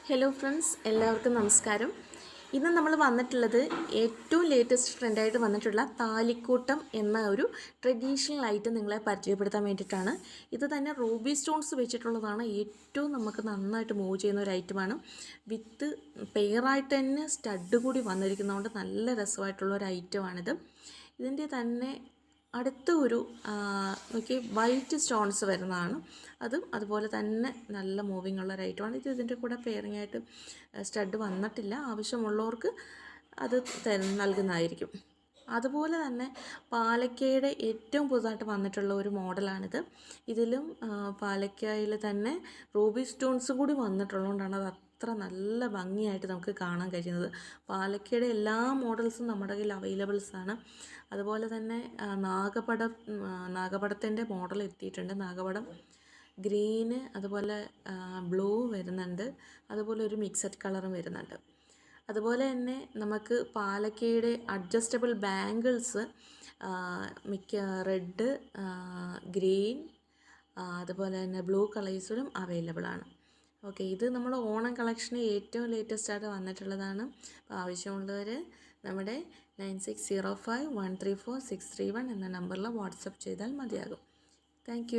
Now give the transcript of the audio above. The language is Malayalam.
ഹലോ ഫ്രണ്ട്സ്, എല്ലാവർക്കും നമസ്കാരം. ഇന്ന് നമ്മൾ വന്നിട്ടുള്ളത് ഏറ്റവും ലേറ്റസ്റ്റ് ട്രെൻഡായിട്ട് വന്നിട്ടുള്ള താലിക്കൂട്ടം എന്ന ഒരു ട്രഡീഷണൽ ഐറ്റം നിങ്ങളെ പരിചയപ്പെടുത്താൻ വേണ്ടിയിട്ടാണ്. ഇത് തന്നെ റൂബി സ്റ്റോൺസ് വെച്ചിട്ടുള്ളതാണ്. ഏറ്റവും നമുക്ക് നന്നായിട്ട് മൂവ് ചെയ്യുന്ന ഒരു ഐറ്റമാണ്. വിത്ത് പെയറായിട്ട് തന്നെ സ്റ്റഡ് കൂടി വന്നിരിക്കുന്നതുകൊണ്ട് നല്ല രസമായിട്ടുള്ള ഒരു ഐറ്റമാണിത്. ഇതിൻ്റെ തന്നെ അടുത്ത ഒരു നോക്കി വൈറ്റ് സ്റ്റോൺസ് വരുന്നതാണ്. അതുപോലെ തന്നെ നല്ല മൂവിങ് ഉള്ള ഒരു ഐറ്റമാണ്. ഇതിൻ്റെ കൂടെ പെയറിംഗ് ആയിട്ട് സ്റ്റഡ് വന്നിട്ടില്ല. ആവശ്യമുള്ളവർക്ക് അത് നൽകുന്നതായിരിക്കും. അതുപോലെ തന്നെ പാലക്കയുടെ ഏറ്റവും പുതുതായിട്ട് വന്നിട്ടുള്ള ഒരു മോഡലാണിത്. ഇതിലും പാലക്കയിൽ തന്നെ റൂബി സ്റ്റോൺസ് കൂടി വന്നിട്ടുള്ളതുകൊണ്ടാണ് അത് അത്ര നല്ല ഭംഗിയായിട്ട് നമുക്ക് കാണാൻ കഴിയുന്നത്. പാലക്കയുടെ എല്ലാ മോഡൽസും നമ്മുടെ കയ്യിൽ അവൈലബിൾസ് ആണ്. അതുപോലെ തന്നെ നാഗപടത്തിൻ്റെ മോഡൽ എത്തിയിട്ടുണ്ട്. നാഗപടം ഗ്രീന്, അതുപോലെ ബ്ലൂ വരുന്നുണ്ട്. അതുപോലെ ഒരു മിക്സഡ് കളറും വരുന്നുണ്ട്. അതുപോലെ തന്നെ നമുക്ക് പാലക്കയുടെ അഡ്ജസ്റ്റബിൾ ബാംഗിൾസ് റെഡ്, ഗ്രീൻ, അതുപോലെ തന്നെ ബ്ലൂ കളേഴ്സിലും അവൈലബിൾ ആണ്. ഓക്കെ, ഇത് നമ്മൾ ഓണം കളക്ഷന് ഏറ്റവും ലേറ്റസ്റ്റ് ആയിട്ട് വന്നിട്ടുള്ളതാണ്. അപ്പോൾ ആവശ്യമുള്ളവർ നമ്മുടെ 9605134631 എന്ന നമ്പറിൽ വാട്സപ്പ് ചെയ്താൽ മതിയാകും. താങ്ക്